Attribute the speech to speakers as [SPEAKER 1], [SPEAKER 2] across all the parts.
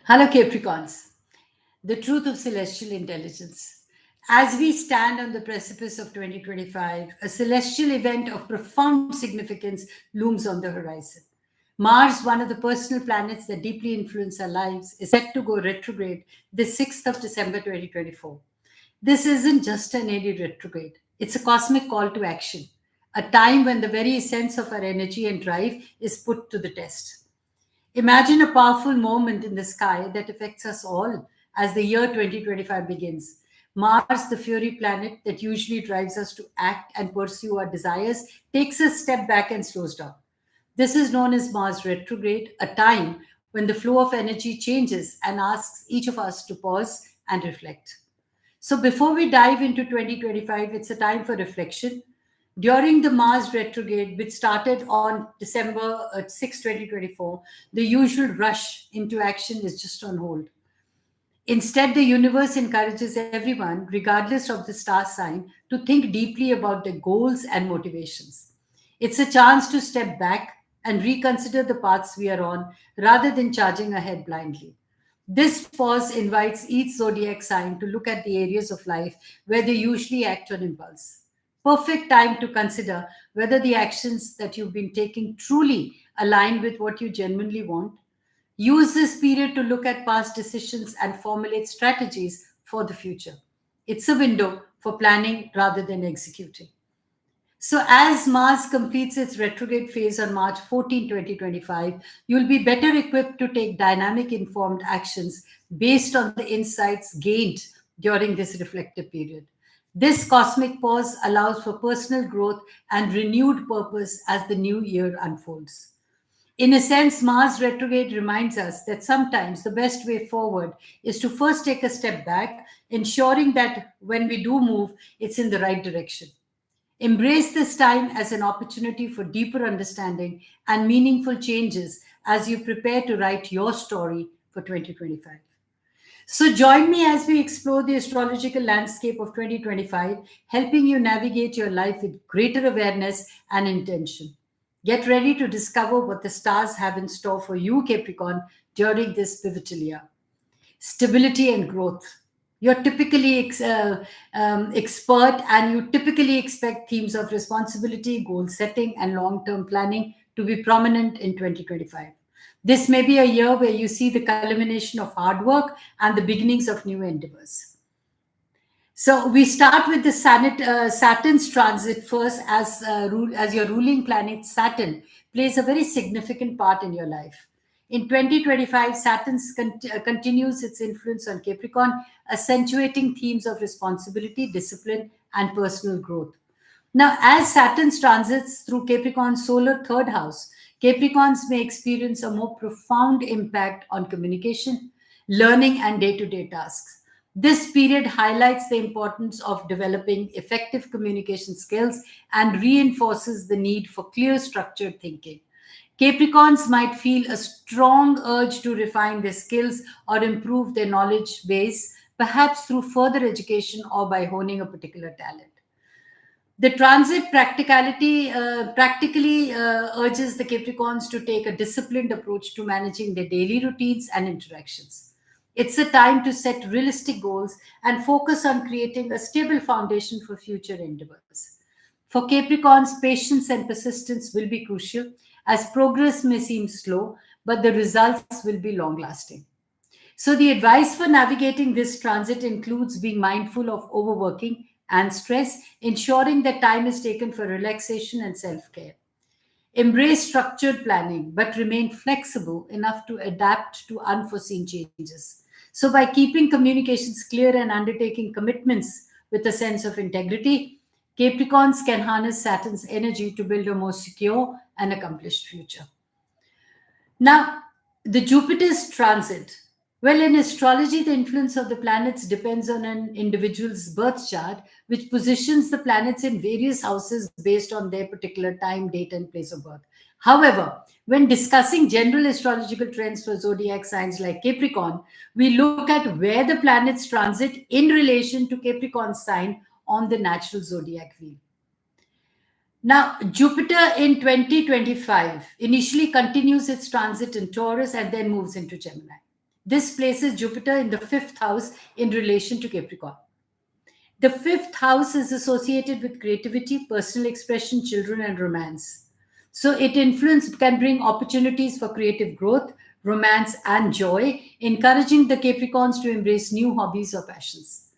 [SPEAKER 1] Hello, Capricorns. The truth of celestial intelligence. As we stand on the precipice of 2025, a celestial event of profound significance looms on the horizon. Mars, one of the personal planets that deeply influence our lives, is set to go retrograde the 6th of December 2024. This isn't just an airy retrograde, it's a cosmic call to action, a time when the very essence of our energy and drive is put to the test. Imagine a powerful moment in the sky that affects us all as the year 2025 begins. Mars, the fury planet that usually drives us to act and pursue our desires, takes a step back and slows down. This is known as Mars retrograde, a time when the flow of energy changes and asks each of us to pause and reflect. So, before we dive into 2025, it's a time for reflection. During the Mars retrograde, which started on December 6, 2024, the usual rush into action is just on hold. Instead, the universe encourages everyone, regardless of the star sign, to think deeply about their goals and motivations. It's a chance to step back and reconsider the paths we are on rather than charging ahead blindly. This pause invites each zodiac sign to look at the areas of life where they usually act on impulse. Perfect time to consider whether the actions that you've been taking truly align with what you genuinely want. Use this period to look at past decisions and formulate strategies for the future. It's a window for planning rather than executing. So, as Mars completes its retrograde phase on March 14, 2025, you'll be better equipped to take dynamic, informed actions based on the insights gained during this reflective period. This cosmic pause allows for personal growth and renewed purpose as the new year unfolds. In a sense, Mars retrograde reminds us that sometimes the best way forward is to first take a step back, ensuring that when we do move, it's in the right direction. Embrace this time as an opportunity for deeper understanding and meaningful changes as you prepare to write your story for 2025. So, join me as we explore the astrological landscape of 2025, helping you navigate your life with greater awareness and intention. Get ready to discover what the stars have in store for you, Capricorn, during this pivotal year. Stability and growth. You're typically expert and you typically expect themes of responsibility, goal setting, and long term planning to be prominent in 2025. This may be a year where you see the culmination of hard work and the beginnings of new endeavors. So we start with the Saturn's transit first, as your ruling planet Saturn plays a very significant part in your life. In 2025, Saturn continues its influence on Capricorn, accentuating themes of responsibility, discipline, and personal growth. Now, as Saturn transits through Capricorn's solar third house, Capricorns may experience a more profound impact on communication, learning, and day to day tasks. This period highlights the importance of developing effective communication skills and reinforces the need for clear, structured thinking. Capricorns might feel a strong urge to refine their skills or improve their knowledge base, perhaps through further education or by honing a particular talent. The transit practically urges the Capricorns to take a disciplined approach to managing their daily routines and interactions. It's a time to set realistic goals and focus on creating a stable foundation for future endeavors. For Capricorns, patience and persistence will be crucial as progress may seem slow, but the results will be long lasting. So, the advice for navigating this transit includes being mindful of overworking and stress, ensuring that time is taken for relaxation and self care. Embrace structured planning, but remain flexible enough to adapt to unforeseen changes. So, by keeping communications clear and undertaking commitments with a sense of integrity, Capricorns can harness Saturn's energy to build a more secure and accomplished future. Now, the Jupiter's transit. Well, in astrology, the influence of the planets depends on an individual's birth chart, which positions the planets in various houses based on their particular time, date, and place of birth. However, when discussing general astrological trends for zodiac signs like Capricorn, we look at where the planets transit in relation to Capricorn's sign on the natural zodiac wheel. Now, Jupiter in 2025 initially continues its transit in Taurus and then moves into Gemini. This places Jupiter in the fifth house in relation to Capricorn. The fifth house is associated with creativity, personal expression, children, and romance. So it can bring opportunities for creative growth, romance, and joy, encouraging the Capricorns to embrace new hobbies or passions.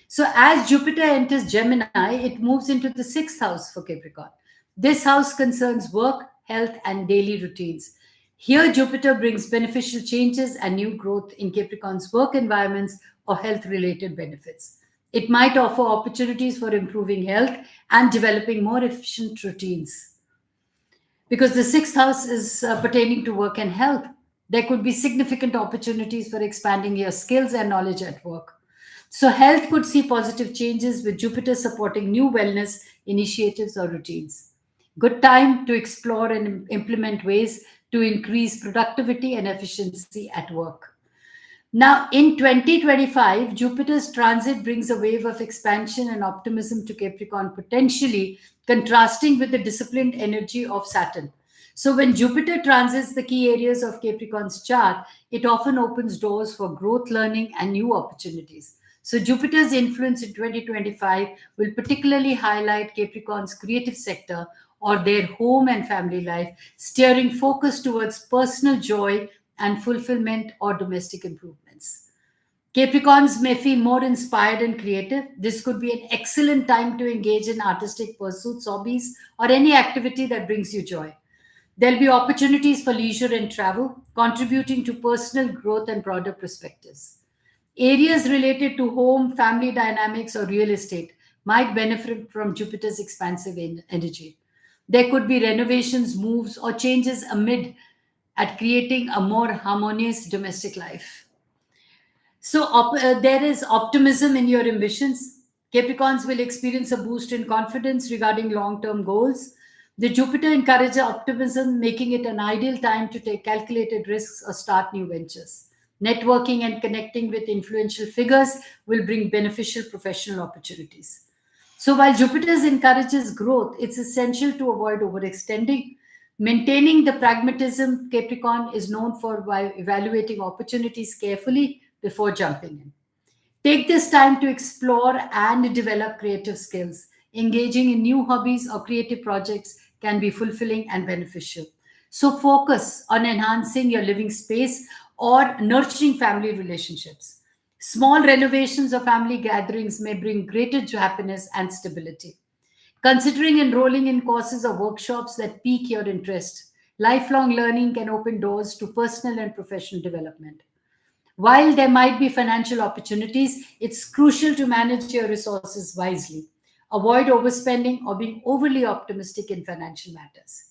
[SPEAKER 1] So as Jupiter enters Gemini, it moves into the sixth house for Capricorn. This house concerns work, health, and daily routines. Here, Jupiter brings beneficial changes and new growth in Capricorn's work environments or health related benefits. It might offer opportunities for improving health and developing more efficient routines. Because the sixth house is pertaining to work and health, there could be significant opportunities for expanding your skills and knowledge at work. So, health could see positive changes with Jupiter supporting new wellness initiatives or routines. Good time to explore and implement ways to increase productivity and efficiency at work. Now, in 2025, Jupiter's transit brings a wave of expansion and optimism to Capricorn, potentially contrasting with the disciplined energy of Saturn. So, when Jupiter transits the key areas of Capricorn's chart, it often opens doors for growth, learning, and new opportunities. So, Jupiter's influence in 2025 will particularly highlight Capricorn's creative sector or their home and family life, steering focus towards personal joy and fulfillment or domestic improvements. Capricorns may feel more inspired and creative. This could be an excellent time to engage in artistic pursuits, hobbies, or any activity that brings you joy. There'll be opportunities for leisure and travel, contributing to personal growth and broader perspectives. Areas related to home, family dynamics, or real estate might benefit from Jupiter's expansive energy. There could be renovations, moves, or changes amid at creating a more harmonious domestic life. So there is optimism in your ambitions. Capricorns will experience a boost in confidence regarding long-term goals. The Jupiter encourages optimism, making it an ideal time to take calculated risks or start new ventures. Networking and connecting with influential figures will bring beneficial professional opportunities. So while Jupiter encourages growth, it's essential to avoid overextending. Maintaining the pragmatism, Capricorn is known for by evaluating opportunities carefully before jumping in. Take this time to explore and develop creative skills. Engaging in new hobbies or creative projects can be fulfilling and beneficial. So focus on enhancing your living space or nurturing family relationships. Small renovations or family gatherings may bring greater happiness and stability. Considering enrolling in courses or workshops that pique your interest, lifelong learning can open doors to personal and professional development. While there might be financial opportunities, it's crucial to manage your resources wisely. Avoid overspending or being overly optimistic in financial matters.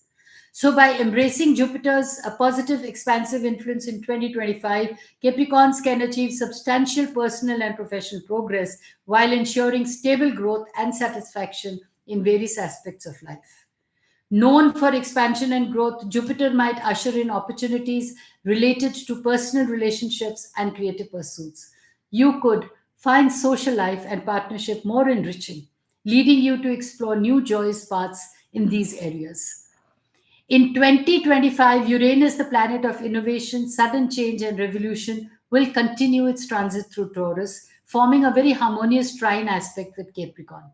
[SPEAKER 1] So, by embracing Jupiter's a positive, expansive influence in 2025, Capricorns can achieve substantial personal and professional progress while ensuring stable growth and satisfaction in various aspects of life. Known for expansion and growth, Jupiter might usher in opportunities related to personal relationships and creative pursuits. You could find social life and partnership more enriching, leading you to explore new joyous paths in these areas. In 2025, Uranus, the planet of innovation, sudden change, and revolution, will continue its transit through Taurus, forming a very harmonious trine aspect with Capricorn.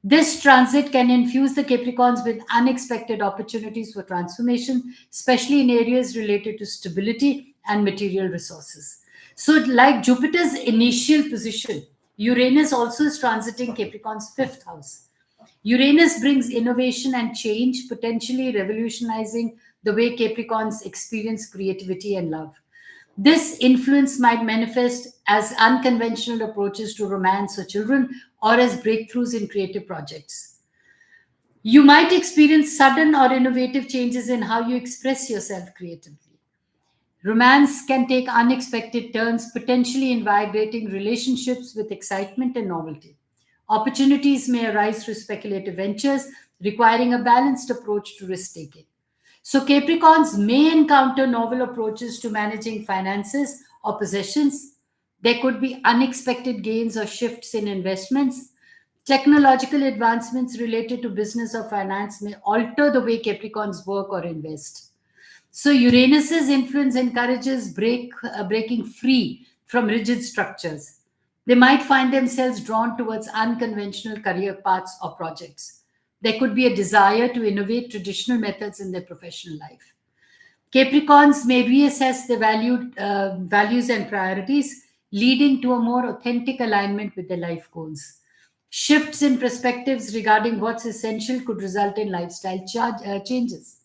[SPEAKER 1] This transit can infuse the Capricorns with unexpected opportunities for transformation, especially in areas related to stability and material resources. So, like Jupiter's initial position, Uranus also is transiting Capricorn's fifth house. Uranus brings innovation and change, potentially revolutionizing the way Capricorns experience creativity and love. This influence might manifest as unconventional approaches to romance or children, or as breakthroughs in creative projects. You might experience sudden or innovative changes in how you express yourself creatively. Romance can take unexpected turns, potentially invigorating relationships with excitement and novelty. Opportunities may arise through speculative ventures, requiring a balanced approach to risk taking. So, Capricorns may encounter novel approaches to managing finances or possessions. There could be unexpected gains or shifts in investments. Technological advancements related to business or finance may alter the way Capricorns work or invest. So Uranus's influence encourages breaking free from rigid structures. They might find themselves drawn towards unconventional career paths or projects. There could be a desire to innovate traditional methods in their professional life. Capricorns may reassess their values and priorities, leading to a more authentic alignment with their life goals. Shifts in perspectives regarding what's essential could result in lifestyle changes.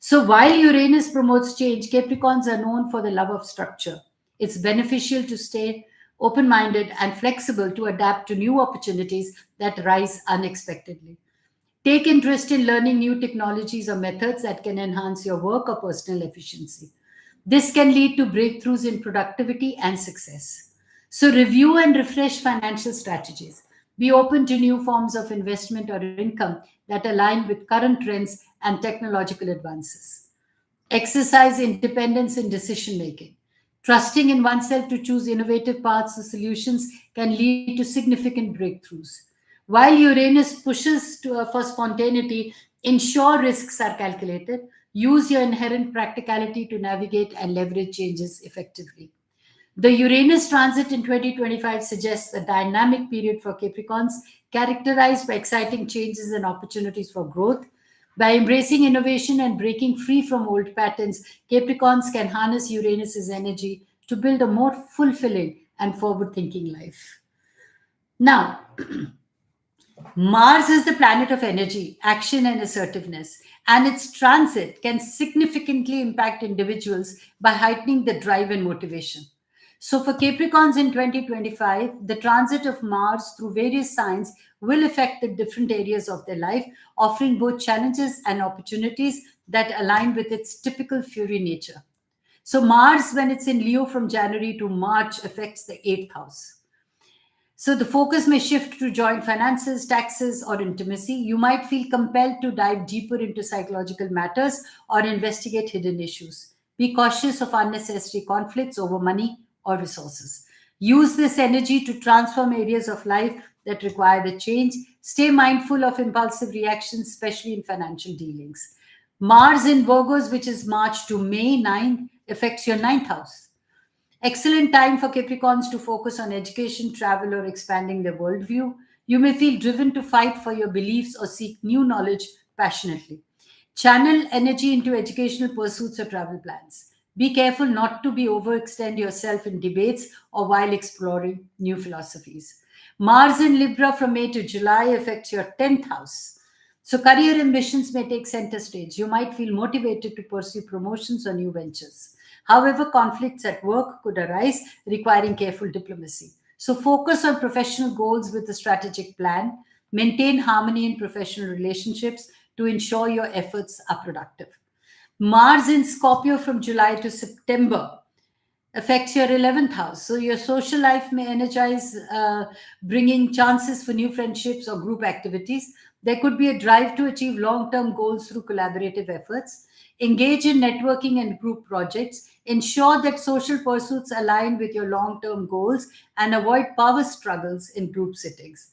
[SPEAKER 1] So while Uranus promotes change, Capricorns are known for the love of structure. It's beneficial to stay open minded and flexible to adapt to new opportunities that arise unexpectedly. Take interest in learning new technologies or methods that can enhance your work or personal efficiency. This can lead to breakthroughs in productivity and success. So, review and refresh financial strategies. Be open to new forms of investment or income that align with current trends and technological advances. Exercise independence in decision making. Trusting in oneself to choose innovative paths or solutions can lead to significant breakthroughs. While Uranus pushes for spontaneity, ensure risks are calculated. Use your inherent practicality to navigate and leverage changes effectively. The Uranus transit in 2025 suggests a dynamic period for Capricorns characterized by exciting changes and opportunities for growth. By embracing innovation and breaking free from old patterns, Capricorns can harness Uranus's energy to build a more fulfilling and forward thinking life. Now, Mars is the planet of energy, action, and assertiveness, and its transit can significantly impact individuals by heightening the drive and motivation. So, for Capricorns in 2025, the transit of Mars through various signs will affect the different areas of their life, offering both challenges and opportunities that align with its typical fury nature. So, Mars, when it's in Leo from January to March, affects the eighth house. So the focus may shift to joint finances, taxes, or intimacy. You might feel compelled to dive deeper into psychological matters or investigate hidden issues. Be cautious of unnecessary conflicts over money or resources. Use this energy to transform areas of life that require the change. Stay mindful of impulsive reactions, especially in financial dealings. Mars in Virgos, which is March to May 9, affects your ninth house. Excellent time for Capricorns to focus on education, travel, or expanding their worldview. You may feel driven to fight for your beliefs or seek new knowledge passionately. Channel energy into educational pursuits or travel plans. Be careful not to be overextend yourself in debates or while exploring new philosophies. Mars in Libra from May to July affects your 10th house. So career ambitions may take center stage. You might feel motivated to pursue promotions or new ventures. However, conflicts at work could arise, requiring careful diplomacy. So, focus on professional goals with a strategic plan. Maintain harmony in professional relationships to ensure your efforts are productive. Mars in Scorpio from July to September affects your 11th house. So, your social life may energize, bringing chances for new friendships or group activities. There could be a drive to achieve long term goals through collaborative efforts. Engage in networking and group projects. Ensure that social pursuits align with your long term goals and avoid power struggles in group settings.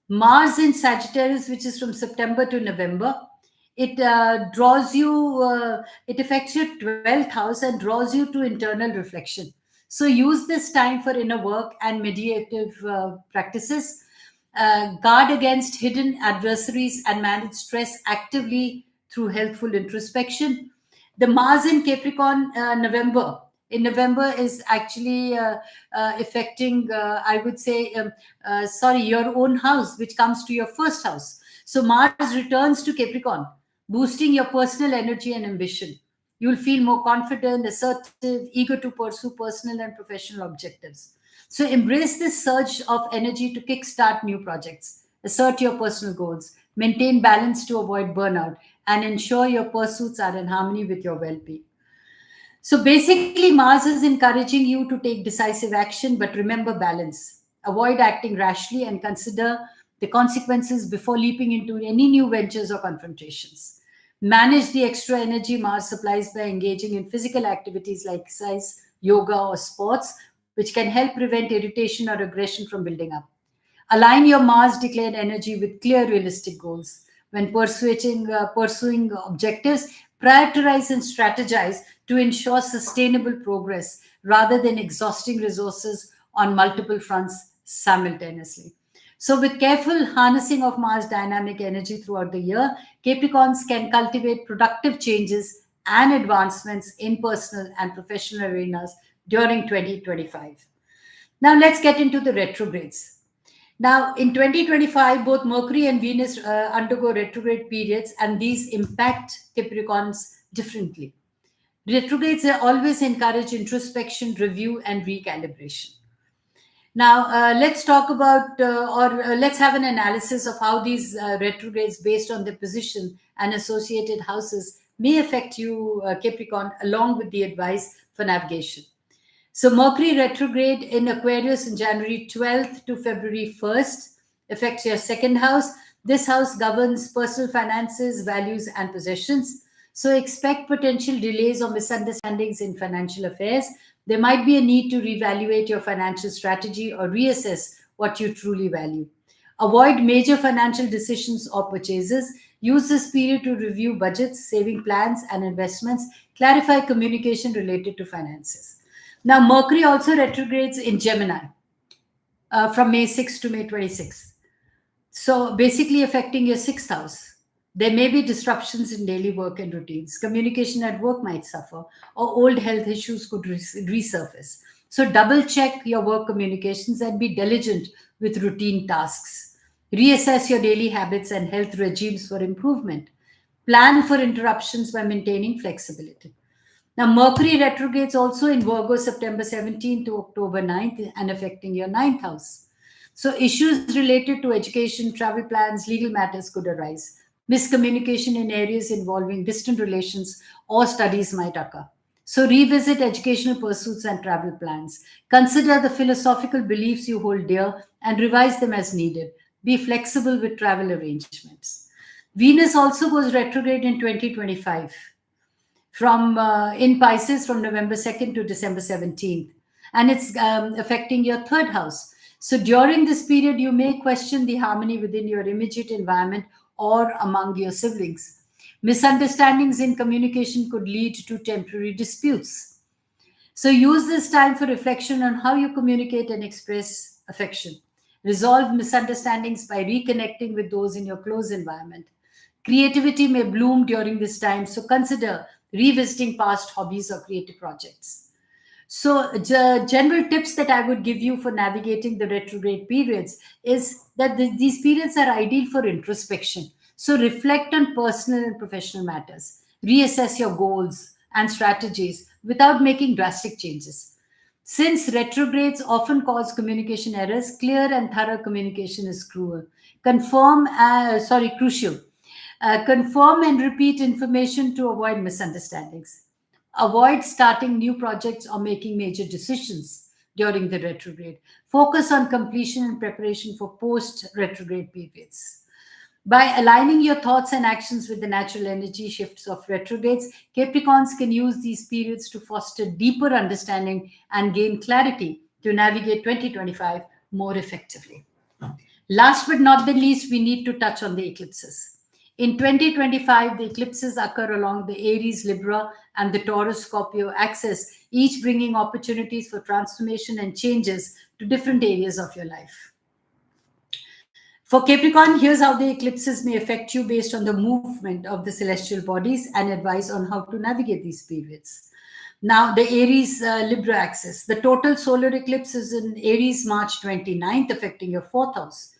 [SPEAKER 1] Mars in Sagittarius, which is from September to November, it affects your 12th house and draws you to internal reflection. So use this time for inner work and meditative practices. Guard against hidden adversaries and manage stress actively through healthful introspection. The Mars in Capricorn in November is actually affecting, I would say, your own house, which comes to your first house. So Mars returns to Capricorn, boosting your personal energy and ambition. You'll feel more confident, assertive, eager to pursue personal and professional objectives. So embrace this surge of energy to kickstart new projects, assert your personal goals, maintain balance to avoid burnout, and ensure your pursuits are in harmony with your well being. So basically, Mars is encouraging you to take decisive action, but remember balance. Avoid acting rashly and consider the consequences before leaping into any new ventures or confrontations. Manage the extra energy Mars supplies by engaging in physical activities like exercise, yoga, or sports, which can help prevent irritation or aggression from building up. Align your Mars declared energy with clear, realistic goals. When pursuing objectives, Prioritize and strategize to ensure sustainable progress rather than exhausting resources on multiple fronts simultaneously. So, with careful harnessing of Mars dynamic energy throughout the year, Capricorns can cultivate productive changes and advancements in personal and professional arenas during 2025. Now, let's get into the retrogrades. Now, in 2025, both Mercury and Venus undergo retrograde periods, and these impact Capricorns differently. Retrogrades always encourage introspection, review, and recalibration. Now, let's talk about, let's have an analysis of how these retrogrades, based on their position and associated houses, may affect you, Capricorn, along with the advice for navigation. So, Mercury retrograde in Aquarius in January 12th to February 1st affects your second house. This house governs personal finances, values, and possessions. So, expect potential delays or misunderstandings in financial affairs. There might be a need to reevaluate your financial strategy or reassess what you truly value. Avoid major financial decisions or purchases. Use this period to review budgets, saving plans, and investments. Clarify communication related to finances. Now, Mercury also retrogrades in Gemini from May 6th to May 26th. So, basically affecting your sixth house. There may be disruptions in daily work and routines. Communication at work might suffer, or old health issues could resurface. So, double check your work communications and be diligent with routine tasks. Reassess your daily habits and health regimes for improvement. Plan for interruptions by maintaining flexibility. Now, Mercury retrogrades also in Virgo September 17th to October 9th and affecting your ninth house. So, issues related to education, travel plans, legal matters could arise. Miscommunication in areas involving distant relations or studies might occur. So, revisit educational pursuits and travel plans. Consider the philosophical beliefs you hold dear and revise them as needed. Be flexible with travel arrangements. Venus also goes retrograde in 2025 from in Pisces from November 2nd to December 17th, and it's affecting your third house. So during this period, you may question the harmony within your immediate environment or among your siblings. Misunderstandings in communication could lead to temporary disputes. So use this time for reflection on how you communicate and express affection. Resolve misunderstandings by reconnecting with those in your close environment. Creativity may bloom during this time, so consider revisiting past hobbies or creative projects. So, the general tips that I would give you for navigating the retrograde periods is that these periods are ideal for introspection. So, reflect on personal and professional matters, reassess your goals and strategies without making drastic changes. Since retrogrades often cause communication errors, clear and thorough communication is crucial. Confirm and repeat information to avoid misunderstandings. Avoid starting new projects or making major decisions during the retrograde. Focus on completion and preparation for post retrograde periods. By aligning your thoughts and actions with the natural energy shifts of retrogrades, Capricorns can use these periods to foster deeper understanding and gain clarity to navigate 2025 more effectively. Last but not the least, we need to touch on the eclipses. In 2025, the eclipses occur along the Aries-Libra and the Taurus-Scorpio axis, each bringing opportunities for transformation and changes to different areas of your life. For Capricorn, here's how the eclipses may affect you based on the movement of the celestial bodies and advice on how to navigate these periods. Now, the Aries-Libra axis. The total solar eclipse is in Aries, March 29th, affecting your fourth house.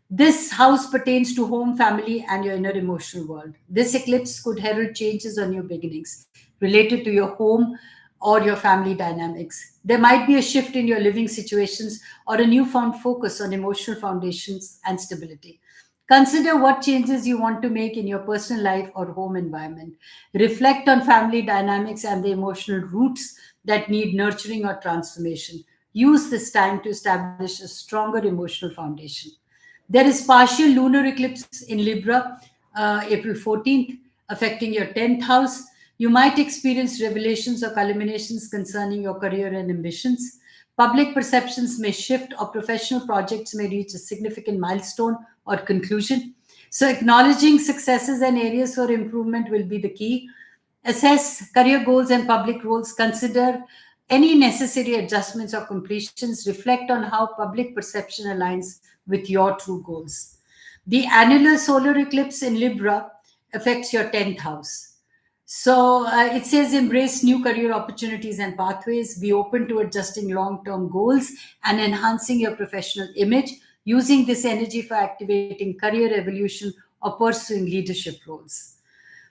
[SPEAKER 1] This house pertains to home, family, and your inner emotional world. This eclipse could herald changes or new beginnings related to your home or your family dynamics. There might be a shift in your living situations or a newfound focus on emotional foundations and stability. Consider what changes you want to make in your personal life or home environment. Reflect on family dynamics and the emotional roots that need nurturing or transformation. Use this time to establish a stronger emotional foundation. There is partial lunar eclipse in Libra, April 14th, affecting your 10th house. You might experience revelations or culminations concerning your career and ambitions. Public perceptions may shift or professional projects may reach a significant milestone or conclusion. So acknowledging successes and areas for improvement will be the key. Assess career goals and public roles. Consider any necessary adjustments or completions. Reflect on how public perception aligns with your true goals. The annular solar eclipse in Libra affects your 10th house. So it says embrace new career opportunities and pathways, be open to adjusting long term goals and enhancing your professional image, using this energy for activating career evolution or pursuing leadership roles.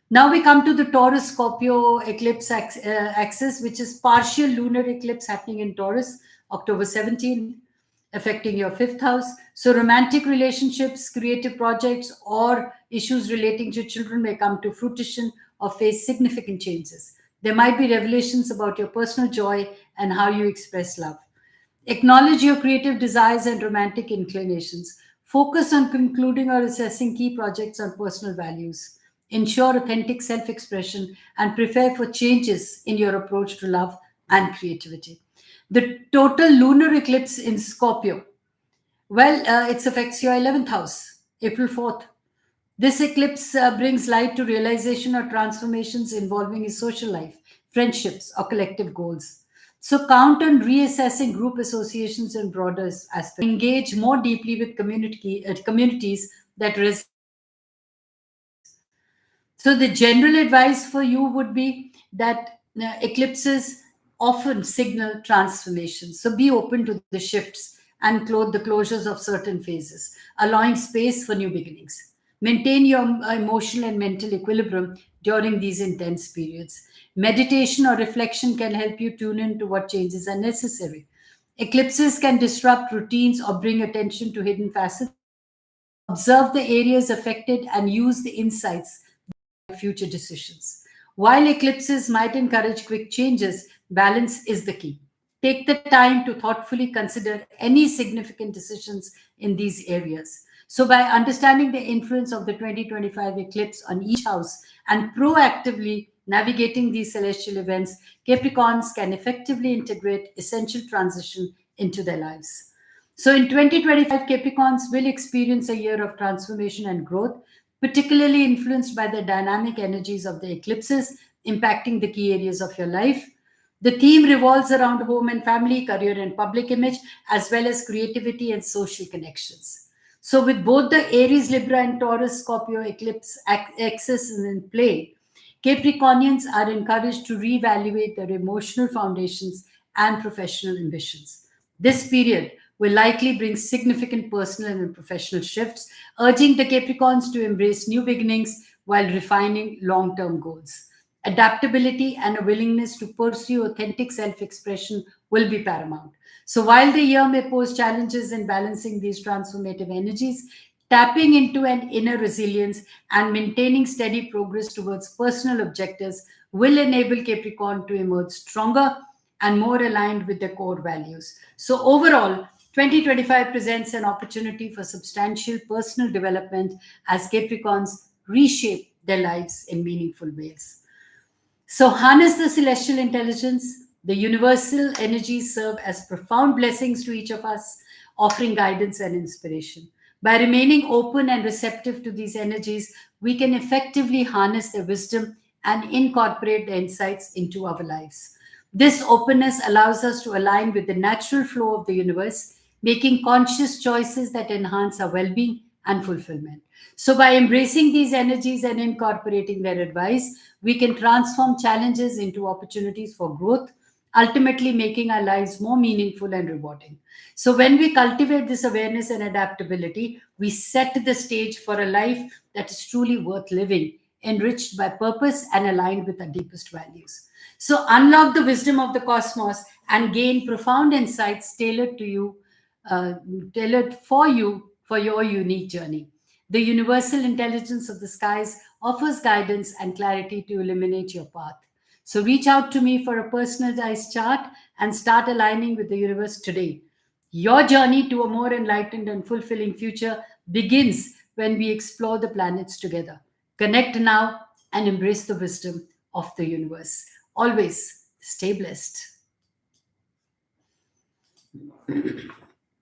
[SPEAKER 1] Now we come to the Taurus Scorpio eclipse axis, which is partial lunar eclipse happening in Taurus, October 17th, affecting your fifth house. So, romantic relationships, creative projects, or issues relating to children may come to fruition or face significant changes. There might be revelations about your personal joy and how you express love. Acknowledge your creative desires and romantic inclinations. Focus on concluding or assessing key projects on personal values. Ensure authentic self expression and prepare for changes in your approach to love and creativity. The total lunar eclipse in Scorpio. Well, it affects your 11th house, April 4th. This eclipse brings light to realization or transformations involving his social life, friendships, or collective goals. So, count on reassessing group associations and broader aspects. Engage more deeply with communities that resonate with your values. So, the general advice for you would be that eclipses often signal transformation. So, be open to the shifts and clothe the closures of certain phases, allowing space for new beginnings. Maintain your emotional and mental equilibrium during these intense periods. Meditation or reflection can help you tune into what changes are necessary. Eclipses can disrupt routines or bring attention to hidden facets. So, observe the areas affected and use the insights future decisions. While eclipses might encourage quick changes, balance is the key. Take the time to thoughtfully consider any significant decisions in these areas. So, by understanding the influence of the 2025 eclipse on each house and proactively navigating these celestial events, Capricorns can effectively integrate essential transition into their lives. So, in 2025, Capricorns will experience a year of transformation and growth, particularly influenced by the dynamic energies of the eclipses impacting the key areas of your life. The theme revolves around home and family, career and public image, as well as creativity and social connections. So, with both the Aries-Libra and Taurus-Scorpio eclipse axis in play, Capricornians are encouraged to reevaluate their emotional foundations and professional ambitions. This period will likely bring significant personal and professional shifts, urging the Capricorns to embrace new beginnings while refining long term goals. Adaptability and a willingness to pursue authentic self expression will be paramount. So, while the year may pose challenges in balancing these transformative energies, tapping into an inner resilience and maintaining steady progress towards personal objectives will enable Capricorn to emerge stronger and more aligned with their core values. So, overall, 2025 presents an opportunity for substantial personal development as Capricorns reshape their lives in meaningful ways. So, harness the celestial intelligence. The universal energies serve as profound blessings to each of us, offering guidance and inspiration. By remaining open and receptive to these energies, we can effectively harness their wisdom and incorporate the insights into our lives. This openness allows us to align with the natural flow of the universe, making conscious choices that enhance our well being and fulfillment. So, by embracing these energies and incorporating their advice, we can transform challenges into opportunities for growth, ultimately making our lives more meaningful and rewarding. So, when we cultivate this awareness and adaptability, we set the stage for a life that is truly worth living, enriched by purpose and aligned with our deepest values. So, unlock the wisdom of the cosmos and gain profound insights uh, tailored for you for your unique journey. The universal intelligence of the skies offers guidance and clarity to illuminate your path. So reach out to me for a personalized chart and start aligning with the universe today. Your journey to a more enlightened and fulfilling future begins when we explore the planets together. Connect now and embrace the wisdom of the universe. Always stay blessed.